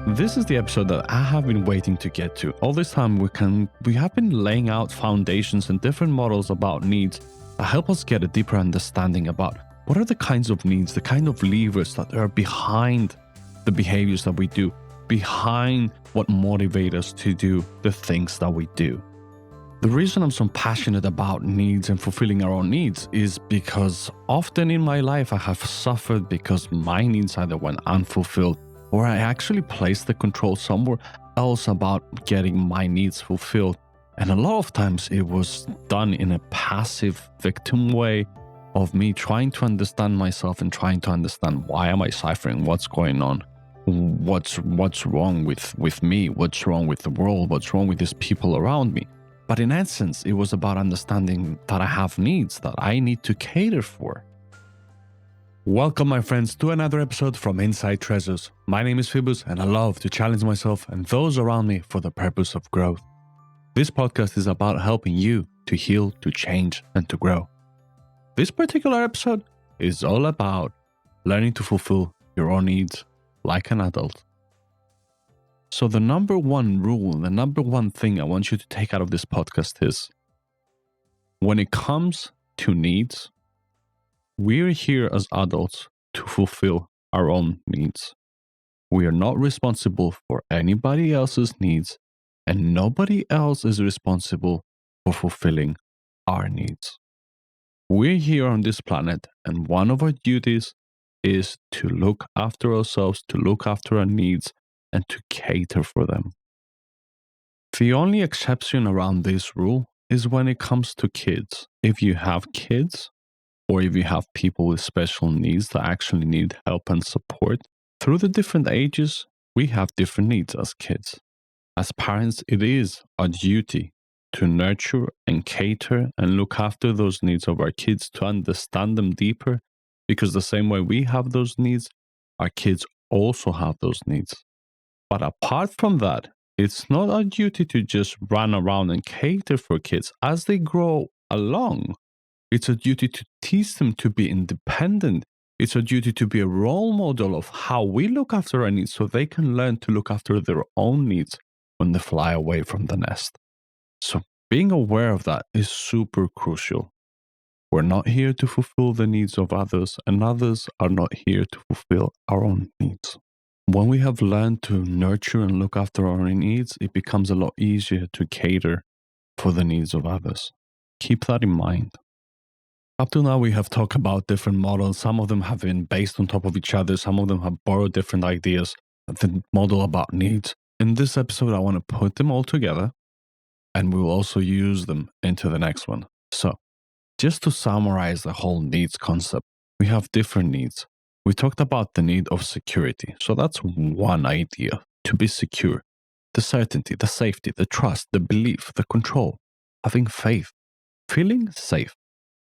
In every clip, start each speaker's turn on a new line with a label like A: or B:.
A: This is the episode that I have been waiting to get to. All this time we have been laying out foundations and different models about needs that help us get a deeper understanding about what are the kinds of needs, the kind of levers that are behind the behaviors that we do, behind what motivate us to do the things that we do. The reason I'm so passionate about needs and fulfilling our own needs is because often in my life I have suffered because my needs either went unfulfilled or I actually placed the control somewhere else about getting my needs fulfilled. And a lot of times it was done in a passive victim way of me trying to understand myself and trying to understand why am I suffering, what's going on, what's wrong with me, what's wrong with the world, what's wrong with these people around me. But in essence, it was about understanding that I have needs that I need to cater for. Welcome, my friends, to another episode from Inside Treasures. My name is Phoebus, and I love to challenge myself and those around me for the purpose of growth. This podcast is about helping you to heal, to change, and to grow. This particular episode is all about learning to fulfill your own needs like an adult. So the number one rule, the number one thing I want you to take out of this podcast is, when it comes to needs, we're here as adults to fulfill our own needs. We are not responsible for anybody else's needs, and nobody else is responsible for fulfilling our needs. We're here on this planet, and one of our duties is to look after ourselves, to look after our needs, and to cater for them. The only exception around this rule is when it comes to kids. If you have kids, or if you have people with special needs that actually need help and support, through the different ages, we have different needs as kids. As parents, it is our duty to nurture and cater and look after those needs of our kids, to understand them deeper, because the same way we have those needs, our kids also have those needs. But apart from that, it's not our duty to just run around and cater for kids as they grow along. It's a duty to teach them to be independent. It's a duty to be a role model of how we look after our needs so they can learn to look after their own needs when they fly away from the nest. So being aware of that is super crucial. We're not here to fulfill the needs of others, and others are not here to fulfill our own needs. When we have learned to nurture and look after our own needs, it becomes a lot easier to cater for the needs of others. Keep that in mind. Up to now, we have talked about different models. Some of them have been based on top of each other. Some of them have borrowed different ideas of the model about needs. In this episode, I want to put them all together, and we will also use them into the next one. So, just to summarize the whole needs concept, we have different needs. We talked about the need of security. So that's one idea, to be secure. The certainty, the safety, the trust, the belief, the control, having faith, feeling safe,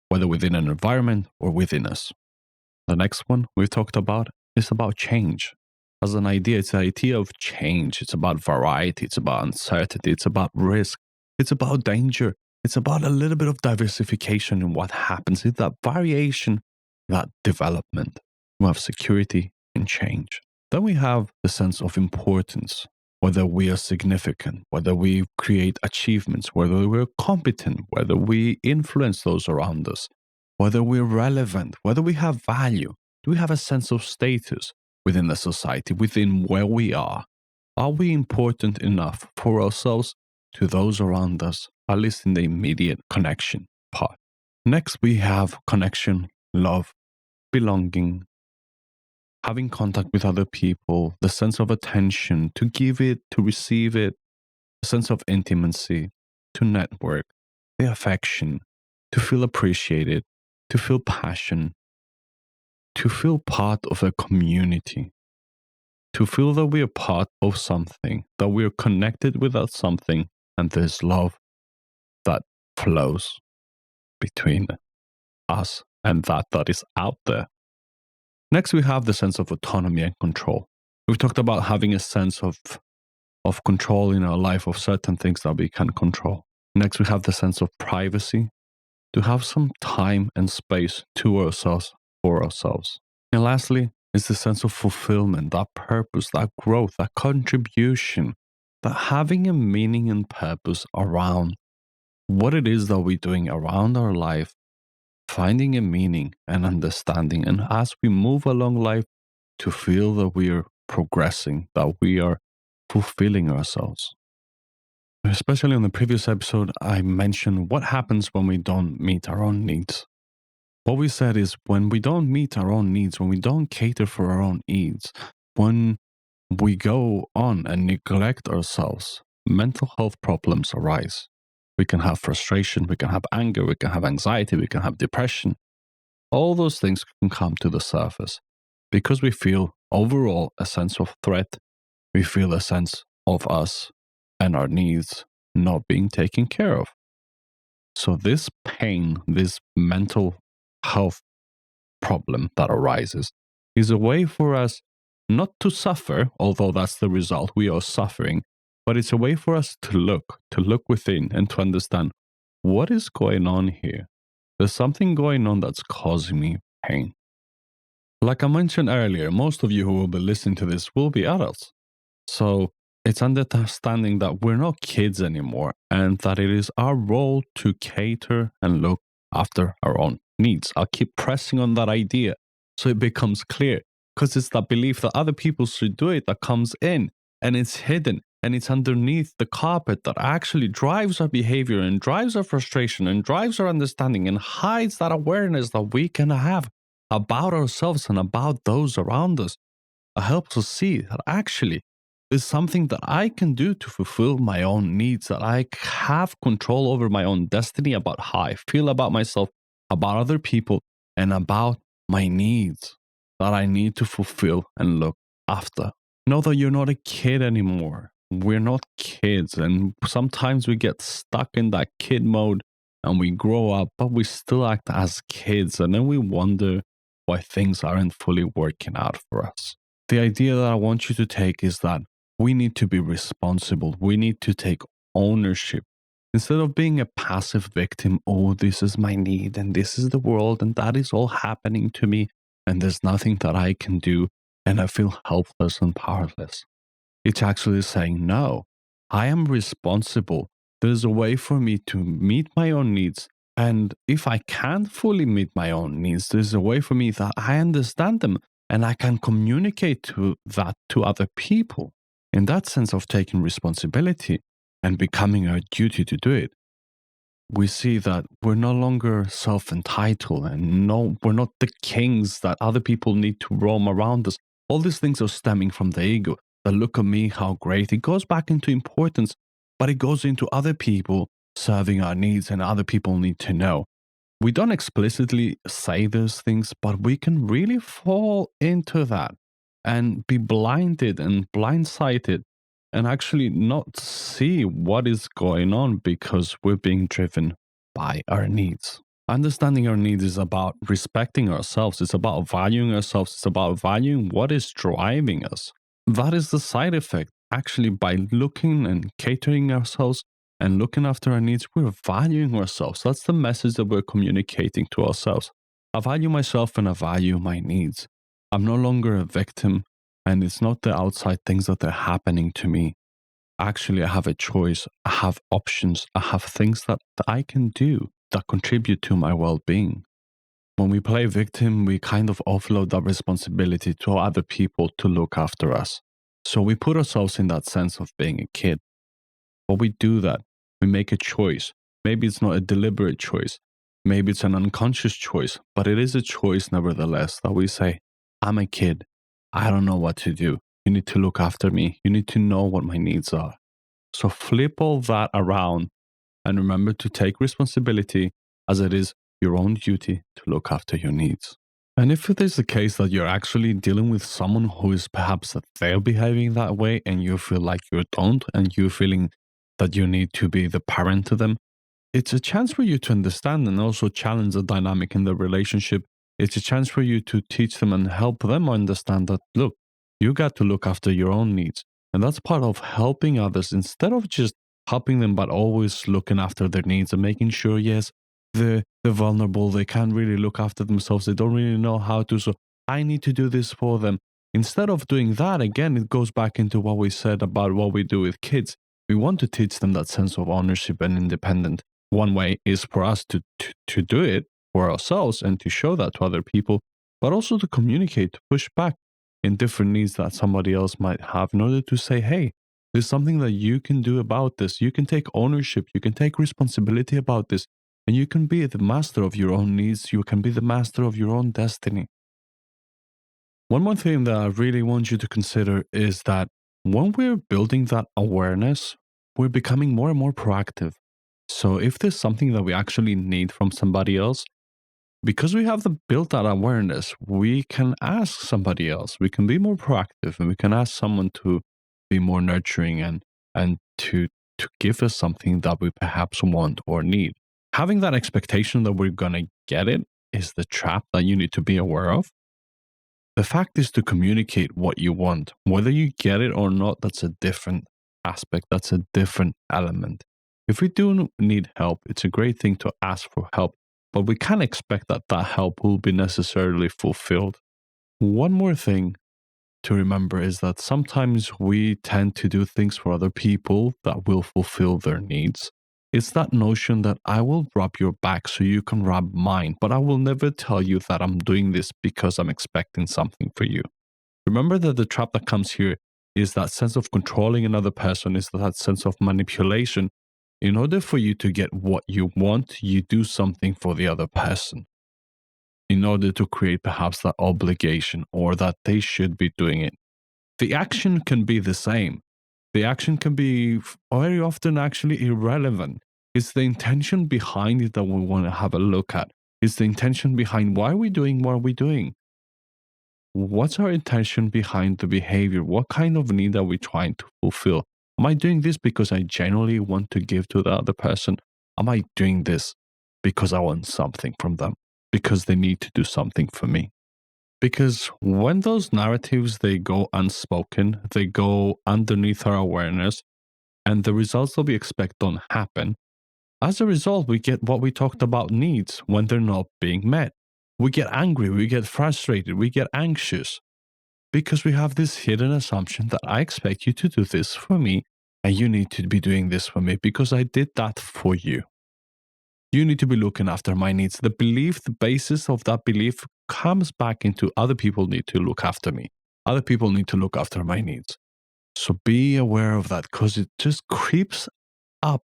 A: whether within an environment or within us. The next one we've talked about is about change. As an idea, it's the idea of change. It's about variety. It's about uncertainty. It's about risk. It's about danger. It's about a little bit of diversification in what happens. It's that variation, that development. We have security and change. Then we have the sense of importance, whether we are significant, whether we create achievements, whether we're competent, whether we influence those around us, whether we're relevant, whether we have value. Do we have a sense of status within the society, within where we are? Are we important enough for ourselves to those around us, at least in the immediate connection part? Next, we have connection, love, belonging, having contact with other people, the sense of attention, to give it, to receive it, a sense of intimacy, to network, the affection, to feel appreciated, to feel passion, to feel part of a community, to feel that we are part of something, that we are connected with that something, and there's love that flows between us and that is out there. Next, we have the sense of autonomy and control. We've talked about having a sense of control in our life of certain things that we can control. Next, we have the sense of privacy, to have some time and space to ourselves, for ourselves. And lastly, It's the sense of fulfillment, that purpose, that growth, that contribution, that having a meaning and purpose around what it is that we're doing around our life, finding a meaning and understanding. And as we move along life, to feel that we are progressing, that we are fulfilling ourselves. Especially on the previous episode, I mentioned what happens when we don't meet our own needs. What we said is when we don't meet our own needs, when we don't cater for our own needs, when we go on and neglect ourselves, mental health problems arise. We can have frustration, we can have anger, we can have anxiety, we can have depression. All those things can come to the surface because we feel overall a sense of threat. We feel a sense of us and our needs not being taken care of. So, this pain, this mental health problem that arises, is a way for us not to suffer, although that's the result, we are suffering, but it's a way for us to look within and to understand what is going on here. There's something going on that's causing me pain. Like I mentioned earlier, most of you who will be listening to this will be adults. So it's understanding that we're not kids anymore and that it is our role to cater and look after our own needs. I'll keep pressing on that idea so it becomes clear because it's that belief that other people should do it that comes in and it's hidden and it's underneath the carpet that actually drives our behavior and drives our frustration and drives our understanding and hides that awareness that we can have about ourselves and about those around us. It helps us see that actually there's something that I can do to fulfill my own needs, that I have control over my own destiny about how I feel about myself, about other people, and about my needs that I need to fulfill and look after. Know that you're not a kid anymore. We're not kids, and sometimes we get stuck in that kid mode and we grow up, but we still act as kids, and then we wonder why things aren't fully working out for us. The idea that I want you to take is that we need to be responsible. We need to take ownership. Instead of being a passive victim, oh, this is my need and this is the world and that is all happening to me and there's nothing that I can do and I feel helpless and powerless. It's actually saying, no, I am responsible. There's a way for me to meet my own needs. And if I can't fully meet my own needs, there's a way for me that I understand them and I can communicate that to other people. In that sense of taking responsibility and becoming our duty to do it, we see that we're no longer self-entitled and no, we're not the kings that other people need to roam around us. All these things are stemming from the ego. The look at me, how great. It goes back into importance, but it goes into other people serving our needs and other people need to know. We don't explicitly say those things, but we can really fall into that and be blinded and blindsided and actually not see what is going on because we're being driven by our needs. Understanding our needs is about respecting ourselves. It's about valuing ourselves. It's about valuing what is driving us. That is the side effect. Actually, by looking and catering ourselves and looking after our needs, we're valuing ourselves. That's the message that we're communicating to ourselves. I value myself and I value my needs. I'm no longer a victim, and it's not the outside things that are happening to me. Actually, I have a choice. I have options. I have things that I can do that contribute to my well being. When we play victim, we kind of offload that responsibility to other people to look after us. So we put ourselves in that sense of being a kid. But we do that. We make a choice. Maybe it's not a deliberate choice. Maybe it's an unconscious choice, but it is a choice nevertheless that we say, I'm a kid. I don't know what to do. You need to look after me. You need to know what my needs are. So flip all that around and remember to take responsibility as it is your own duty to look after your needs. And if it is the case that you're actually dealing with someone who is perhaps that they're behaving that way and you feel like you don't and you're feeling that you need to be the parent to them, it's a chance for you to understand and also challenge the dynamic in the relationship. It's a chance for you to teach them and help them understand that, look, you got to look after your own needs. And that's part of helping others instead of just helping them, but always looking after their needs and making sure, yes, they're vulnerable. They can't really look after themselves. They don't really know how to. So I need to do this for them. Instead of doing that, again, it goes back into what we said about what we do with kids. We want to teach them that sense of ownership and independence. One way is for us to do it for ourselves and to show that to other people, but also to communicate, to push back in different needs that somebody else might have in order to say, hey, there's something that you can do about this. You can take ownership, you can take responsibility about this, and you can be the master of your own needs. You can be the master of your own destiny. One more thing that I really want you to consider is that when we're building that awareness, we're becoming more and more proactive. So if there's something that we actually need from somebody else, because we have built that awareness, we can ask somebody else. We can be more proactive, and we can ask someone to be more nurturing and to give us something that we perhaps want or need. Having that expectation that we're gonna get it is the trap that you need to be aware of. The fact is to communicate what you want. Whether you get it or not, that's a different aspect, that's a different element. If we do need help, it's a great thing to ask for help, but we can't expect that that help will be necessarily fulfilled. One more thing to remember is that sometimes we tend to do things for other people that will fulfill their needs. It's that notion that I will rub your back so you can rub mine, but I will never tell you that I'm doing this because I'm expecting something for you. Remember that the trap that comes here is that sense of controlling another person, is that sense of manipulation. In order for you to get what you want, you do something for the other person in order to create perhaps that obligation or that they should be doing it. The action can be the same. The action can be very often actually irrelevant. It's the intention behind it that we want to have a look at. It's the intention behind why are we doing what are we doing? What's our intention behind the behavior? What kind of need are we trying to fulfill? Am I doing this because I genuinely want to give to the other person? Am I doing this because I want something from them? Because they need to do something for me? Because when those narratives they go unspoken, they go underneath our awareness, and the results that we expect don't happen. As a result, we get what we talked about needs when they're not being met. We get angry, we get frustrated, we get anxious because we have this hidden assumption that I expect you to do this for me and you need to be doing this for me because I did that for you. You need to be looking after my needs. The belief, the basis of that belief comes back into other people need to look after me. Other people need to look after my needs. So be aware of that because it just creeps up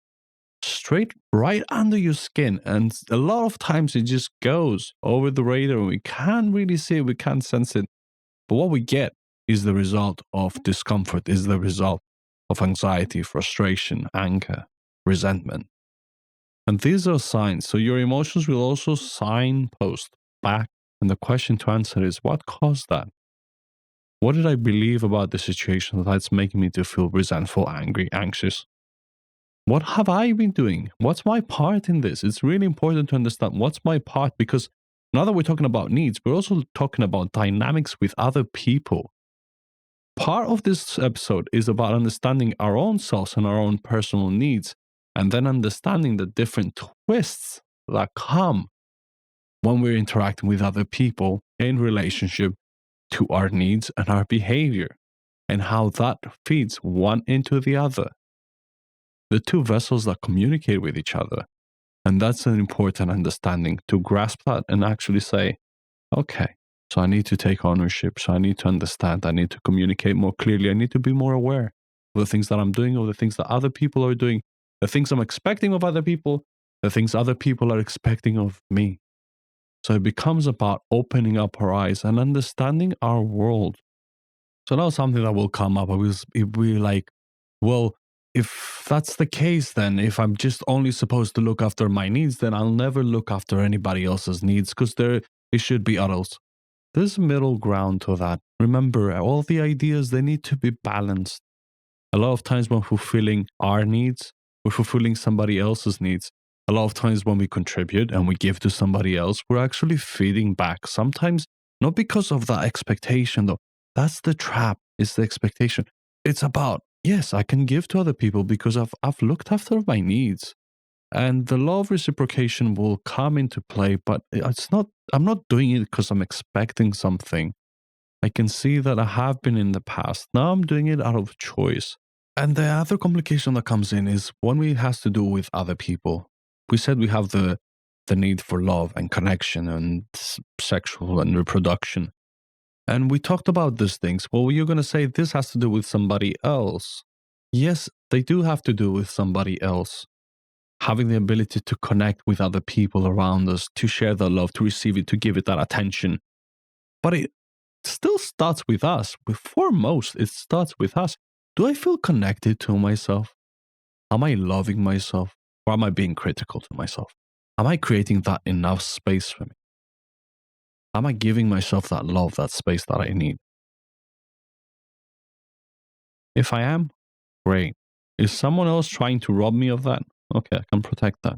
A: straight right under your skin. And a lot of times it just goes over the radar and we can't really see it, we can't sense it. But what we get is the result of discomfort, is the result of anxiety, frustration, anger, resentment. And these are signs. So your emotions will also signpost back. And the question to answer is what caused that? What did I believe about the situation that's making me to feel resentful, angry, anxious? What have I been doing? What's my part in this? It's really important to understand what's my part because now that we're talking about needs, we're also talking about dynamics with other people. Part of this episode is about understanding our own selves and our own personal needs, and then understanding the different twists that come when we're interacting with other people in relationship to our needs and our behavior, and how that feeds one into the other. The two vessels that communicate with each other. And that's an important understanding to grasp that and actually say, okay, so I need to take ownership. So I need to understand. I need to communicate more clearly. I need to be more aware of the things that I'm doing, of the things that other people are doing, the things I'm expecting of other people, the things other people are expecting of me. So it becomes about opening up our eyes and understanding our world. So now something that will come up is if we like, well, if that's the case, then if I'm just only supposed to look after my needs, then I'll never look after anybody else's needs because it should be adults. There's a middle ground to that. Remember, all the ideas, they need to be balanced. A lot of times when fulfilling our needs, we're fulfilling somebody else's needs. A lot of times when we contribute and we give to somebody else, we're actually feeding back. Sometimes not because of that expectation, though. That's the trap, is the expectation. It's about, yes, I can give to other people because I've looked after my needs. And the law of reciprocation will come into play, but I'm not doing it because I'm expecting something. I can see that I have been in the past. Now I'm doing it out of choice. And the other complication that comes in is one it has to do with other people. We said we have the need for love and connection and sexual and reproduction. And we talked about these things. Well, you're going to say this has to do with somebody else. Yes, they do have to do with somebody else. Having the ability to connect with other people around us, to share their love, to receive it, to give it that attention. But it still starts with us. Foremost, it starts with us. Do I feel connected to myself? Am I loving myself? Or am I being critical to myself? Am I creating that enough space for me? Am I giving myself that love, that space that I need? If I am, great. Is someone else trying to rob me of that? Okay, I can protect that.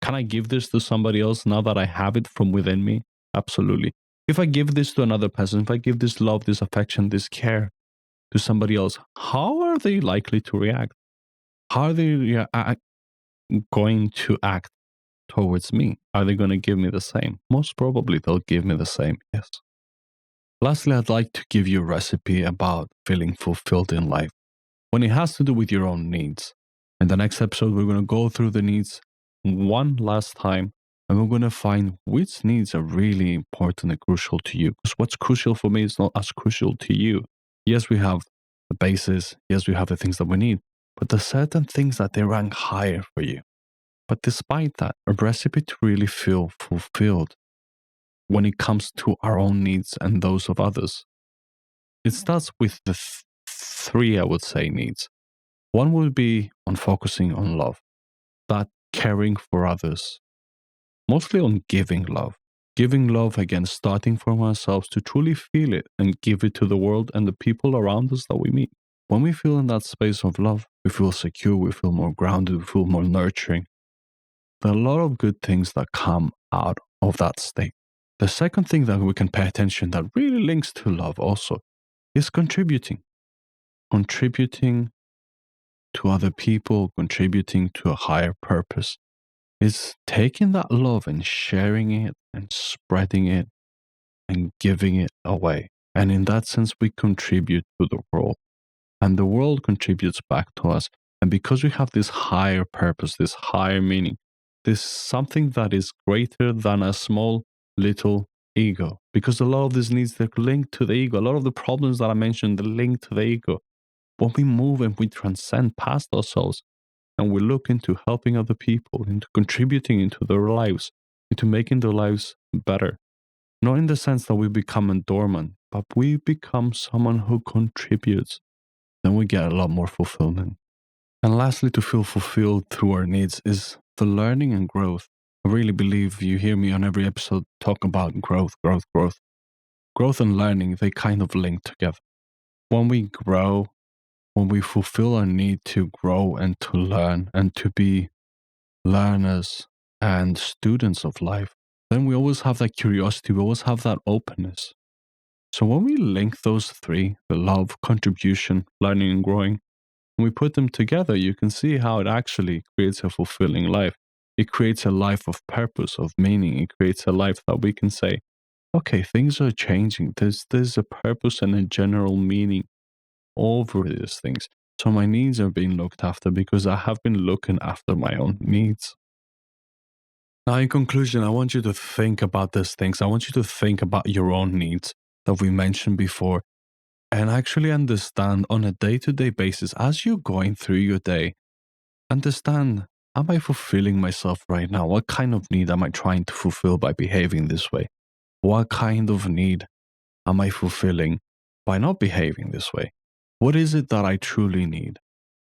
A: Can I give this to somebody else now that I have it from within me? Absolutely. If I give this to another person, if I give this love, this affection, this care to somebody else, how are they likely to react? How are they going to act towards me? Are they going to give me the same? Most probably they'll give me the same, yes. Lastly, I'd like to give you a recipe about feeling fulfilled in life when it has to do with your own needs. In the next episode, we're going to go through the needs one last time and we're going to find which needs are really important and crucial to you. Because what's crucial for me is not as crucial to you. Yes, we have the basis. Yes, we have the things that we need, but there's certain things that they rank higher for you. But despite that, a recipe to really feel fulfilled when it comes to our own needs and those of others, it starts with the three, I would say, needs. One will be on focusing on love, that caring for others, mostly on giving love. Giving love, again, starting from ourselves to truly feel it and give it to the world and the people around us that we meet. When we feel in that space of love, we feel secure, we feel more grounded, we feel more nurturing. There are a lot of good things that come out of that state. The second thing that we can pay attention that really links to love also is contributing. Contributing to other people, contributing to a higher purpose. Is taking that love and sharing it and spreading it and giving it away. And in that sense, we contribute to the world. And the world contributes back to us. And because we have this higher purpose, this higher meaning, this something that is greater than a small little ego. Because a lot of these needs, they're linked to the ego. A lot of the problems that I mentioned, they're linked to the ego. When we move and we transcend past ourselves, and we look into helping other people, into contributing into their lives, into making their lives better. Not in the sense that we become a dormant, but we become someone who contributes. Then we get a lot more fulfillment. And lastly, to feel fulfilled through our needs is the learning and growth. I really believe you hear me on every episode talk about growth, growth, growth. Growth and learning, they kind of link together. When we grow, when we fulfill our need to grow and to learn and to be learners and students of life, then we always have that curiosity, we always have that openness. So when we link those three, the love, contribution, learning, and growing, and we put them together, you can see how it actually creates a fulfilling life. It creates a life of purpose, of meaning. It creates a life that we can say, okay, things are changing. There's a purpose and a general meaning over these things. So my needs are being looked after because I have been looking after my own needs. Now, in conclusion, I want you to think about these things. I want you to think about your own needs that we mentioned before and actually understand on a day-to-day basis as you're going through your day, understand, am I fulfilling myself right now? What kind of need am I trying to fulfill by behaving this way? What kind of need am I fulfilling by not behaving this way? What is it that I truly need?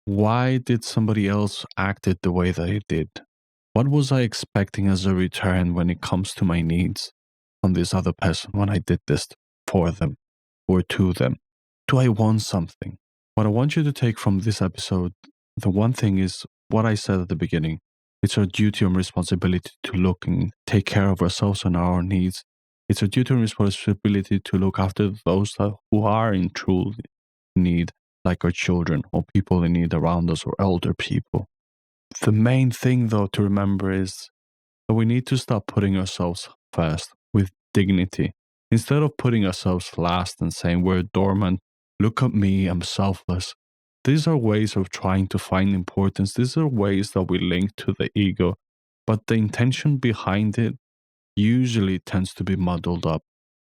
A: Why did somebody else act it the way that it did? What was I expecting as a return when it comes to my needs from this other person when I did this for them or to them? Do I want something? What I want you to take from this episode, the one thing is what I said at the beginning. It's our duty and responsibility to look and take care of ourselves and our needs. It's our duty and responsibility to look after those who are in true need, like our children or people in need around us or elder people. The main thing, though, to remember is that we need to start putting ourselves first with dignity. Instead of putting ourselves last and saying we're dormant, look at me, I'm selfless. These are ways of trying to find importance. These are ways that we link to the ego. But the intention behind it usually tends to be muddled up.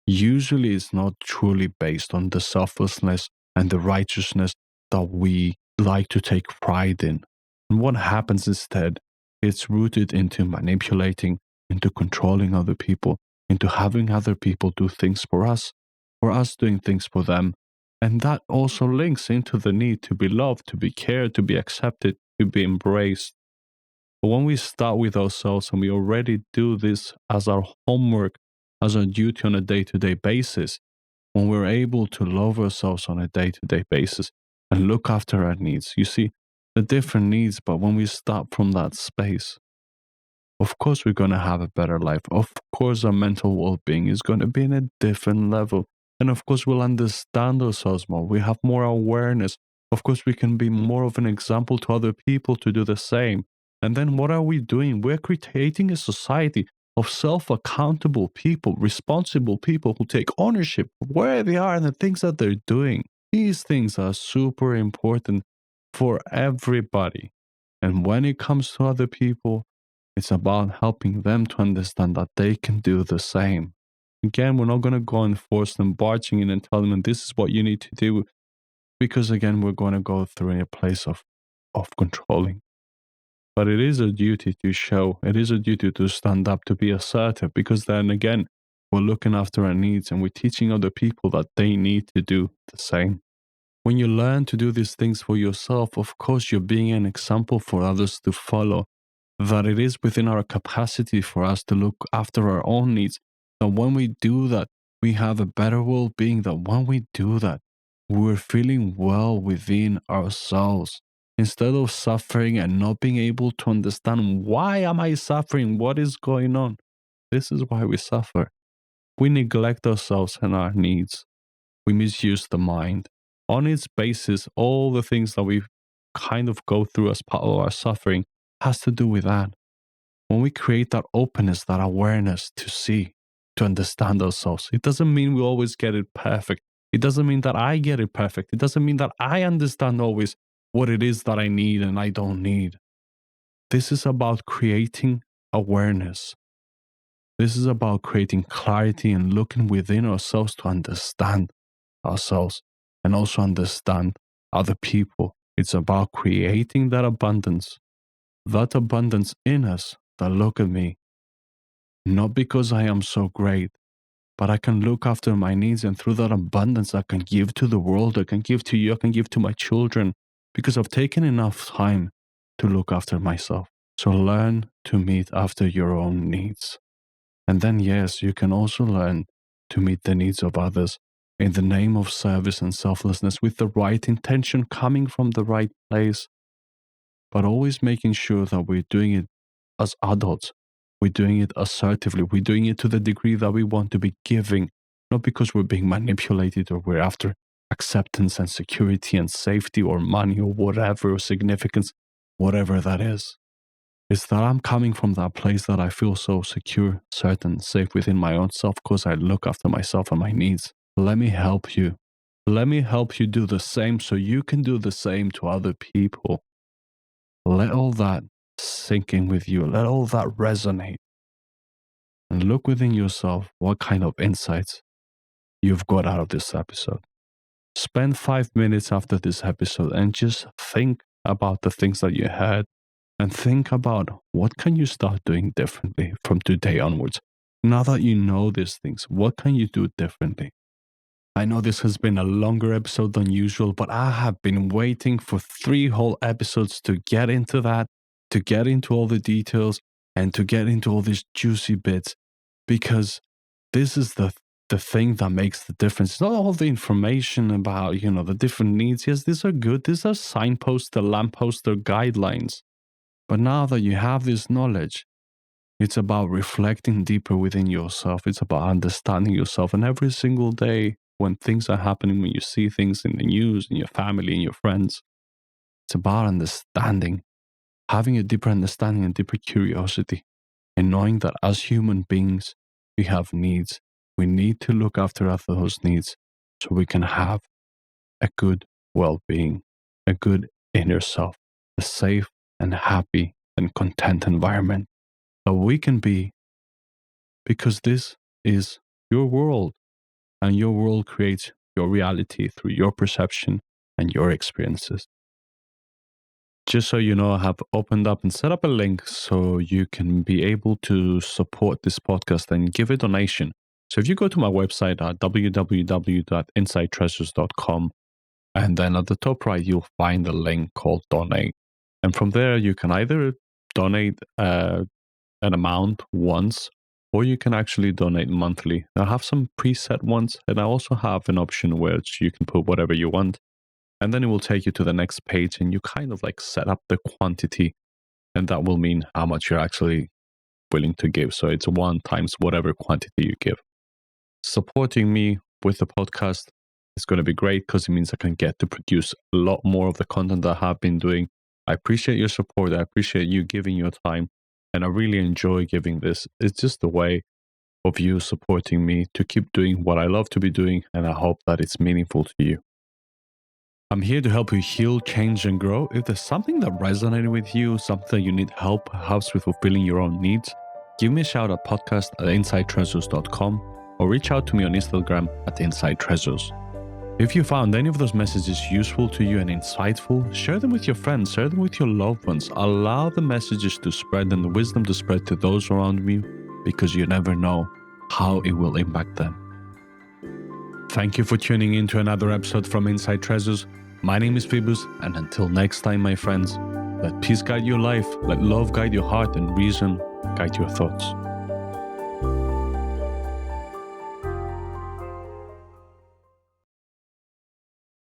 A: Usually it's not truly based on the selflessness and the righteousness that we like to take pride in. And what happens instead, it's rooted into manipulating, into controlling other people, into having other people do things for us doing things for them. And that also links into the need to be loved, to be cared, to be accepted, to be embraced. But when we start with ourselves and we already do this as our homework, as our duty on a day to day basis, when we're able to love ourselves on a day to day basis and look after our needs, you see, the different needs, but when we start from that space, of course, we're going to have a better life. Of course, our mental well being is going to be in a different level. And of course, we'll understand ourselves more. We have more awareness. Of course, we can be more of an example to other people to do the same. And then what are we doing? We're creating a society of self accountable people, responsible people who take ownership of where they are and the things that they're doing. These things are super important for everybody. And when it comes to other people, it's about helping them to understand that they can do the same. Again, we're not going to go and force them barging in and tell them this is what you need to do, because again, we're going to go through a place of controlling. But it is a duty to show, it is a duty to stand up, to be assertive, because then again, we're looking after our needs and we're teaching other people that they need to do the same. When you learn to do these things for yourself, of course, you're being an example for others to follow, that it is within our capacity for us to look after our own needs. That when we do that, we have a better well being. That when we do that, we're feeling well within ourselves. Instead of suffering and not being able to understand, why am I suffering? What is going on? This is why we suffer. We neglect ourselves and our needs. We misuse the mind. On its basis, all the things that we kind of go through as part of our suffering has to do with that. When we create that openness, that awareness to see, to understand ourselves, it doesn't mean we always get it perfect. It doesn't mean that I get it perfect. It doesn't mean that I understand always what it is that I need and I don't need. This is about creating awareness. This is about creating clarity and looking within ourselves to understand ourselves and also understand other people. It's about creating that abundance in us, that look at me, not because I am so great, but I can look after my needs, and through that abundance, I can give to the world, I can give to you, I can give to my children, because I've taken enough time to look after myself. So learn to meet after your own needs. And then, yes, you can also learn to meet the needs of others in the name of service and selflessness with the right intention coming from the right place, but always making sure that we're doing it as adults. We're doing it assertively. We're doing it to the degree that we want to be giving, not because we're being manipulated or we're after acceptance and security and safety or money or whatever, or significance, whatever that is. It's that I'm coming from that place that I feel so secure, certain, safe within my own self because I look after myself and my needs. Let me help you. Let me help you do the same so you can do the same to other people. Let all that sink in with you. Let all that resonate. And look within yourself what kind of insights you've got out of this episode. Spend 5 minutes after this episode and just think about the things that you heard, and think about what can you start doing differently from today onwards. Now that you know these things, what can you do differently? I know this has been a longer episode than usual, but I have been waiting for 3 whole episodes to get into that, to get into all the details, and to get into all these juicy bits, because this is the thing that makes the difference. It's not all the information about, the different needs. Yes, these are good. These are signposts, the lampposts, they're guidelines. But now that you have this knowledge, it's about reflecting deeper within yourself. It's about understanding yourself. And every single day, when things are happening, when you see things in the news, in your family, in your friends, it's about understanding. having a deeper understanding and deeper curiosity, and knowing that as human beings, we have needs. We need to look after those needs so we can have a good well being, a good inner self, a safe and happy and content environment that we can be, because this is your world, and your world creates your reality through your perception and your experiences. Just so you know, I have opened up and set up a link so you can be able to support this podcast and give a donation. So if you go to my website at www.insidetreasures.com, and then at the top right, you'll find a link called donate. And from there, you can either donate an amount once, or you can actually donate monthly. I have some preset ones, and I also have an option where you can put whatever you want. And then it will take you to the next page, and you kind of like set up the quantity, and that will mean how much you're actually willing to give. So it's 1 times whatever quantity you give. Supporting me with the podcast is going to be great because it means I can get to produce a lot more of the content that I have been doing. I appreciate your support. I appreciate you giving your time, and I really enjoy giving this. It's just a way of you supporting me to keep doing what I love to be doing, and I hope that it's meaningful to you. I'm here to help you heal, change, and grow. If there's something that resonated with you, something you need help, helps with fulfilling your own needs, give me a shout at podcast@insidetreasures.com or reach out to me on Instagram at insidetreasures. If you found any of those messages useful to you and insightful, share them with your friends, share them with your loved ones. Allow the messages to spread and the wisdom to spread to those around you, because you never know how it will impact them. Thank you for tuning in to another episode from Inside Treasures. My name is Phoebus, and until next time, my friends, let peace guide your life, let love guide your heart, and reason guide your thoughts.